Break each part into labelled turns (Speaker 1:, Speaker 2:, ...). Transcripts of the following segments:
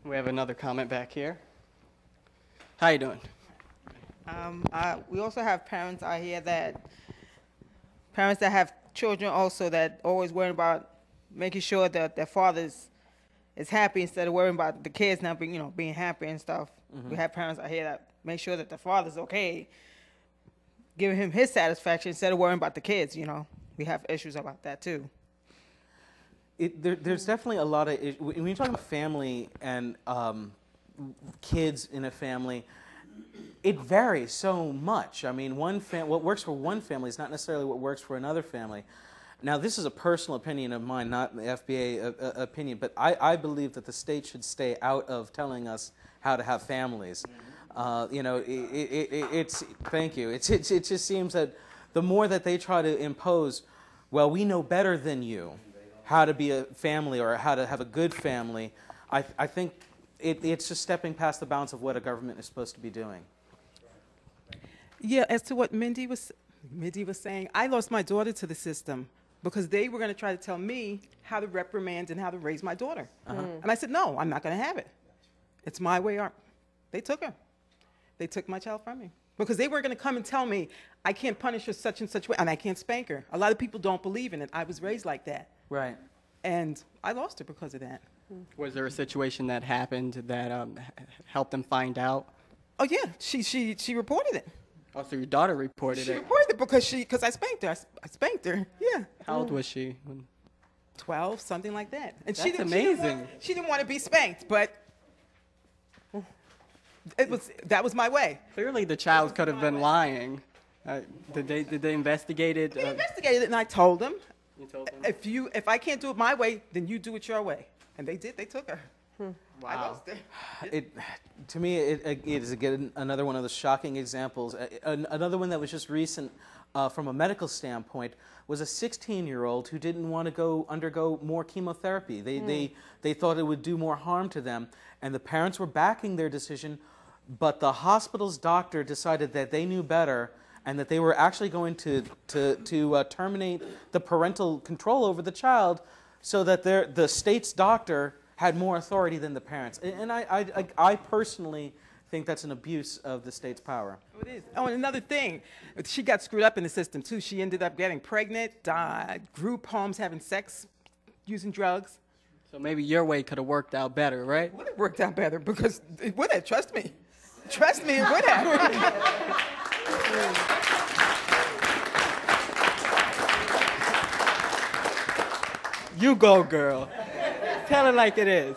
Speaker 1: We have another comment back here. How you doing?
Speaker 2: We also have parents out here parents that have children also that always worry about making sure that their fathers is happy instead of worrying about the kids not being happy and stuff. We have parents out here that make sure that the father's okay, giving him his satisfaction instead of worrying about the kids. We have issues about that too.
Speaker 3: There's definitely a lot of when you're talking about family and kids in a family. It varies so much. I mean, what works for one family is not necessarily what works for another family. Now, this is a personal opinion of mine, not the FBA opinion, but I believe that the state should stay out of telling us how to have families. Thank you. It just seems that the more that they try to impose, well, we know better than you how to be a family or how to have a good family, I think it's just stepping past the bounds of what a government is supposed to be doing.
Speaker 4: Yeah, as to what Mindy was saying, I lost my daughter to the system because they were going to try to tell me how to reprimand and how to raise my daughter. And I said, no, I'm not going to have it. It's my way or they took her. They took my child from me because they were going to come and tell me I can't punish her such and such way and I can't spank her. A lot of people don't believe in it. I was raised like that.
Speaker 3: Right.
Speaker 4: And I lost her because of that.
Speaker 1: Was there a situation that happened that helped them find out?
Speaker 4: Oh yeah, she reported it.
Speaker 1: Oh, so your daughter reported
Speaker 4: She
Speaker 1: it.
Speaker 4: reported it because I spanked her. I spanked her. Yeah.
Speaker 1: How old was she?
Speaker 4: 12, something like that. And
Speaker 1: That's amazing.
Speaker 4: She didn't want to be spanked, but that was my way.
Speaker 1: Clearly, the child could have been lying. Did they investigate it?
Speaker 4: They investigated it, and I told them,
Speaker 1: You told them?
Speaker 4: if I can't do it my way, then you do it your way. And they did. They took her. I
Speaker 1: Wow.
Speaker 4: lost her.
Speaker 3: To me, it is again another one of the shocking examples. Another one that was just recent from a medical standpoint was a 16-year-old who didn't want to undergo more chemotherapy. They thought it would do more harm to them, and the parents were backing their decision, but the hospital's doctor decided that they knew better and that they were actually going to terminate the parental control over the child so that the state's doctor had more authority than the parents. And I personally think that's an abuse of the state's power.
Speaker 4: Oh, it is. Oh, and another thing, she got screwed up in the system, too. She ended up getting pregnant, died, group homes, having sex, using drugs.
Speaker 1: So maybe your way could have worked out better, right?
Speaker 4: It would have worked out better because it would have. Trust me. Trust me, it would have.
Speaker 1: You go, girl. Tell it like it is.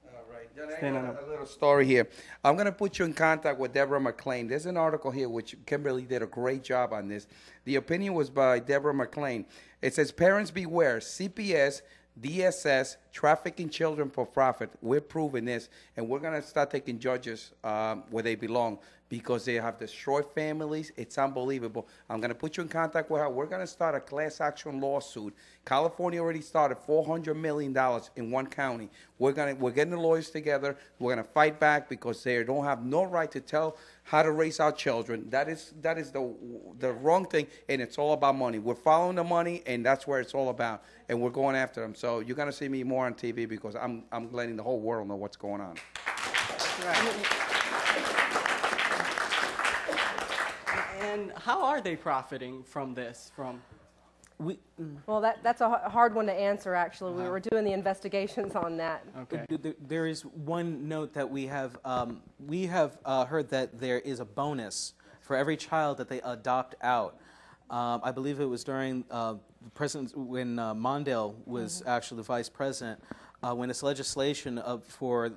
Speaker 5: All right. Then I got a little story here. I'm going to put you in contact with Deborah McClain. There's an article here which Kimberly did a great job on this. The opinion was by Deborah McClain. It says, parents beware, CPS, DSS, trafficking children for profit. We're proving this, and we're going to start taking judges where they belong because they have destroyed families. It's unbelievable. I'm going to put you in contact with her. We're going to start a class action lawsuit. California already started $400 million in one county. We're getting the lawyers together. We're going to fight back because they don't have no right to tell how to raise our children. That is the wrong thing, and it's all about money. We're following the money, and that's where it's all about, and we're going after them. So you're going to see me more on TV because I'm letting the whole world know what's going on.
Speaker 1: Right. And how are they profiting from this?
Speaker 6: Well, that's a hard one to answer, actually. We were doing the investigations on that.
Speaker 1: Okay.
Speaker 3: There is one note that we have heard that there is a bonus for every child that they adopt out. I believe it was during the president when Mondale was actually the vice president, when this legislation for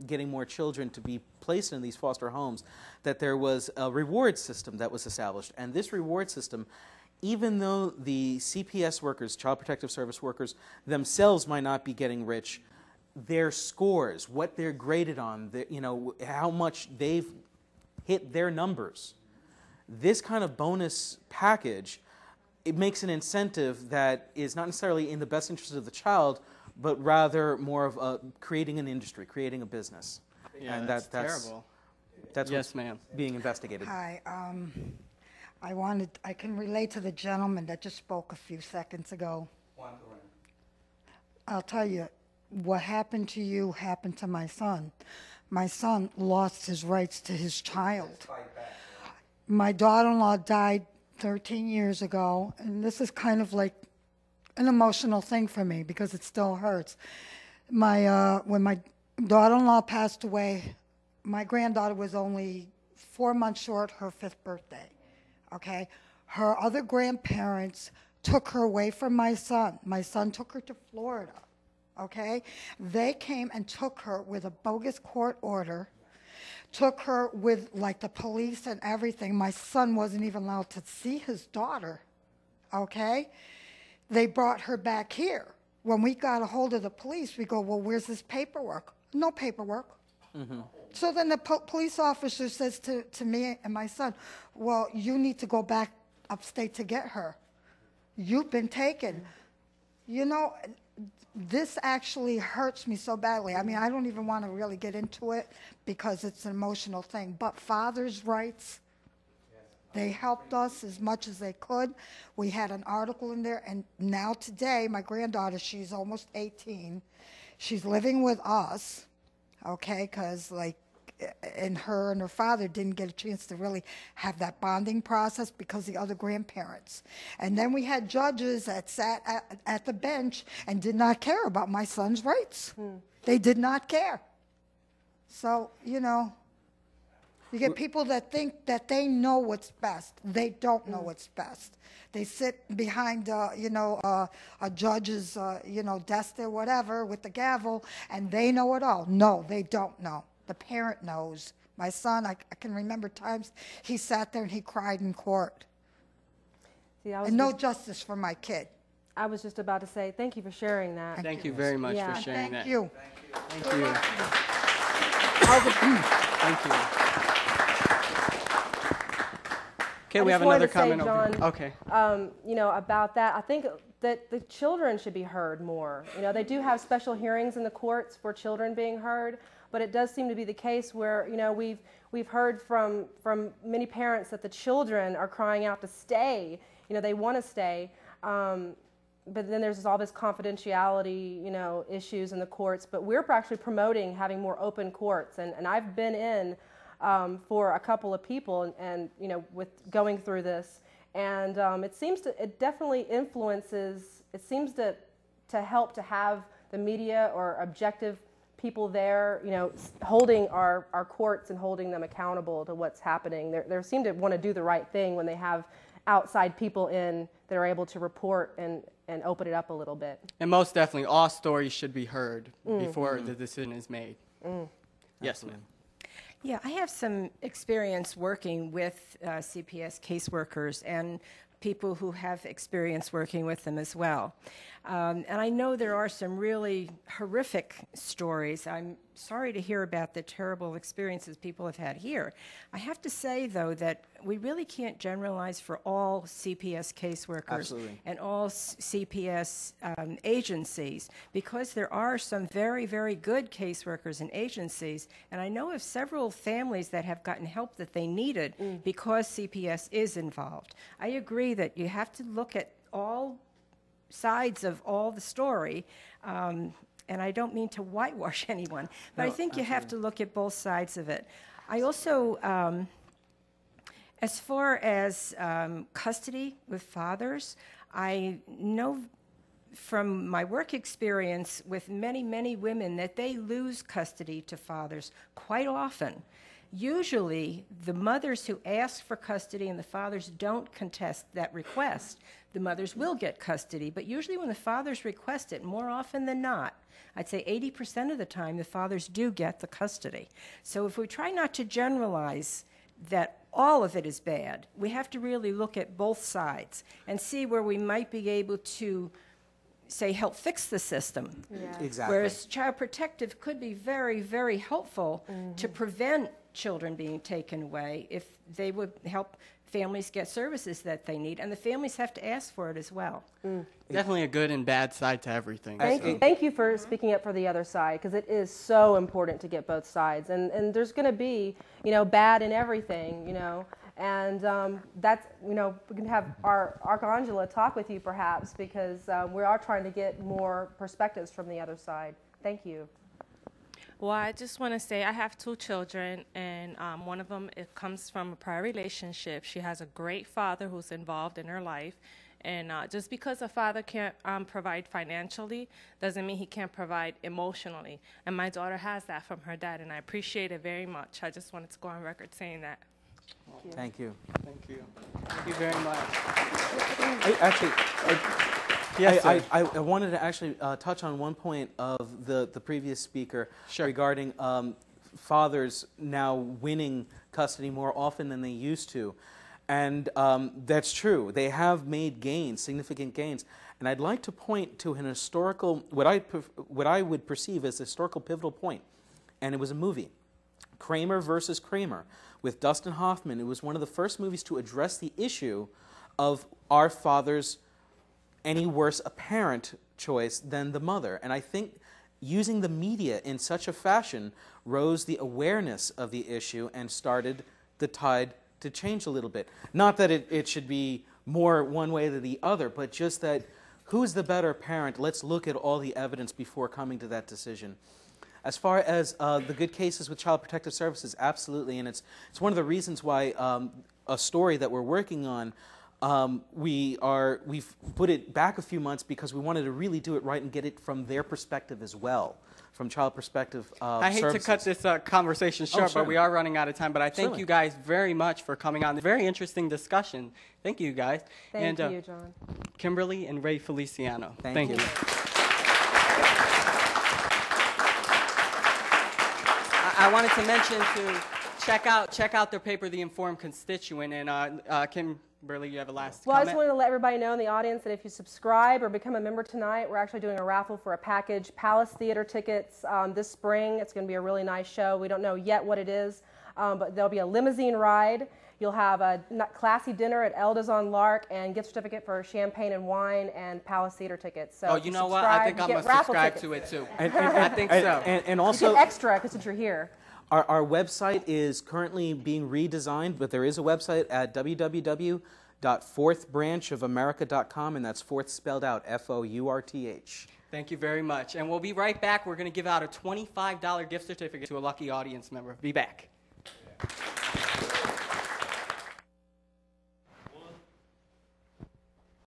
Speaker 3: getting more children to be placed in these foster homes, that there was a reward system that was established. And this reward system, even though the CPS workers, Child Protective Service workers, themselves might not be getting rich, their scores, what they're graded on, how much they've hit their numbers, this kind of bonus package, it makes an incentive that is not necessarily in the best interest of the child, but rather more of creating an industry, creating a business.
Speaker 1: Yeah,
Speaker 3: and
Speaker 1: that's terrible.
Speaker 3: That's
Speaker 1: Yes,
Speaker 3: what's
Speaker 1: ma'am.
Speaker 3: being investigated.
Speaker 7: Hi. I can relate to the gentleman that just spoke a few seconds ago. I'll tell you, what happened to you happened to my son. My son lost his rights to his child. My daughter-in-law died 13 years ago, and this is kind of like an emotional thing for me because it still hurts. When my daughter-in-law passed away, my granddaughter was only 4 months short her 5th birthday, okay? Her other grandparents took her away from my son. My son took her to Florida, okay? They came and took her with a bogus court order, took her with, like, the police and everything. My son wasn't even allowed to see his daughter, okay? They brought her back here. When we got a hold of the police, we go, well, where's this paperwork? No paperwork. Mm-hmm. So then the police officer says to me and my son, well, you need to go back upstate to get her. You've been taken. You know, this actually hurts me so badly. I mean, I don't even want to really get into it because it's an emotional thing. But fathers' rights, they helped us as much as they could. We had an article in there, and now today, my granddaughter, she's almost 18. She's living with us, okay, because, like, and her father didn't get a chance to really have that bonding process because the other grandparents. And then we had judges that sat at the bench and did not care about my son's rights. They did not care. So, you know, you get people that think that they know what's best. They don't know what's best. They sit behind, a judge's, desk or whatever with the gavel, and they know it all. No, they don't know. The parent knows. My son, I can remember times he sat there and he cried in court.
Speaker 6: See,
Speaker 7: and no justice for my kid.
Speaker 6: I was just about to say, thank you for sharing that.
Speaker 1: Thank you very much for sharing that.
Speaker 7: Thank you.
Speaker 1: Thank you. Thank you. Okay, we have another comment over here. Okay.
Speaker 6: About that, I think that the children should be heard more. You know, they do have special hearings in the courts for children being heard, but it does seem to be the case where, we've heard from many parents that the children are crying out to stay. You know, they want to stay. But then there's all this confidentiality, issues in the courts. But we're actually promoting having more open courts. And I've been in for a couple of people and with going through this. And it definitely influences, it seems to help to have the media or objective people there, holding our courts and holding them accountable to what's happening. They seem to want to do the right thing when they have outside people in that are able to report and open it up a little bit.
Speaker 1: And most definitely, all stories should be heard before the decision is made. Yes, ma'am.
Speaker 8: Yeah, I have some experience working with CPS caseworkers and people who have experience working with them as well. And I know there are some really horrific stories. I'm sorry to hear about the terrible experiences people have had here. I have to say, though, that we really can't generalize for all CPS caseworkers
Speaker 3: Absolutely.
Speaker 8: and all CPS agencies, because there are some very, very good caseworkers and agencies, and I know of several families that have gotten help that they needed because CPS is involved. I agree that you have to look at all sides of all the story, and I don't mean to whitewash anyone, but I think you have to look at both sides of it. I also, as far as custody with fathers, I know from my work experience with many, many women that they lose custody to fathers quite often. Usually, the mothers who ask for custody and the fathers don't contest that request, the mothers will get custody. But usually when the fathers request it, more often than not, I'd say 80% of the time, the fathers do get the custody. So if we try not to generalize that all of it is bad, we have to really look at both sides and see where we might be able to, say, help fix the system.
Speaker 6: Yeah.
Speaker 3: Exactly.
Speaker 8: Whereas Child Protective could be very, very helpful to prevent children being taken away if they would help families get services that they need, and the families have to ask for it as well.
Speaker 1: Definitely a good and bad side to everything.
Speaker 6: Thank you for speaking up for the other side, because it is so important to get both sides. And there's going to be, bad in everything, And that's, we can have our Archangela talk with you perhaps, because we are trying to get more perspectives from the other side. Thank you.
Speaker 9: Well, I just want to say I have 2 children, and one of them, it comes from a prior relationship. She has a great father who's involved in her life, and just because a father can't provide financially doesn't mean he can't provide emotionally. And my daughter has that from her dad, and I appreciate it very much. I just wanted to go on record saying that.
Speaker 3: Thank you.
Speaker 1: Thank you. Thank you very much.
Speaker 3: Yes,
Speaker 1: sir.
Speaker 3: I wanted to actually touch on one point of the previous speaker regarding fathers now winning custody more often than they used to. And that's true. They have made gains, significant gains. And I'd like to point to an historical, what I would perceive as a historical pivotal point. And it was a movie, Kramer versus Kramer, with Dustin Hoffman. It was one of the first movies to address the issue of our fathers any worse a parent choice than the mother. And I think using the media in such a fashion rose the awareness of the issue and started the tide to change a little bit. Not that it should be more one way than the other, but just that who's the better parent? Let's look at all the evidence before coming to that decision. As far as the good cases with Child Protective Services, absolutely, and it's one of the reasons why a story that we're working on, we've put it back a few months because we wanted to really do it right and get it from their perspective as well, from child perspective
Speaker 1: I hate
Speaker 3: services.
Speaker 1: to cut this conversation short, but we are running out of time. But I thank you guys very much for coming on. Very interesting discussion. Thank you, guys.
Speaker 6: Thank you, John.
Speaker 1: Kimberly and Ray Feliciano.
Speaker 3: Thank you.
Speaker 1: I wanted to mention to check out their paper, The Informed Constituent. And Kimberly, you have a last
Speaker 6: Well, I
Speaker 1: comment?
Speaker 6: just wanted to let everybody know in the audience that if you subscribe or become a member tonight, we're actually doing a raffle for a package, Palace Theater tickets this spring. It's going to be a really nice show. We don't know yet what it is, but there'll be a limousine ride. You'll have a classy dinner at Elda's on Lark and gift certificate for champagne and wine and Palace Theater tickets. So
Speaker 1: Oh, you know what? I think I'm going to subscribe to it, too. I think so.
Speaker 3: And also,
Speaker 6: you get extra because you're here.
Speaker 3: Our website is currently being redesigned, but there is a website at www.fourthbranchofamerica.com, and that's fourth spelled out, F-O-U-R-T-H.
Speaker 1: Thank you very much. And we'll be right back. We're going to give out a $25 gift certificate to a lucky audience member. Be back.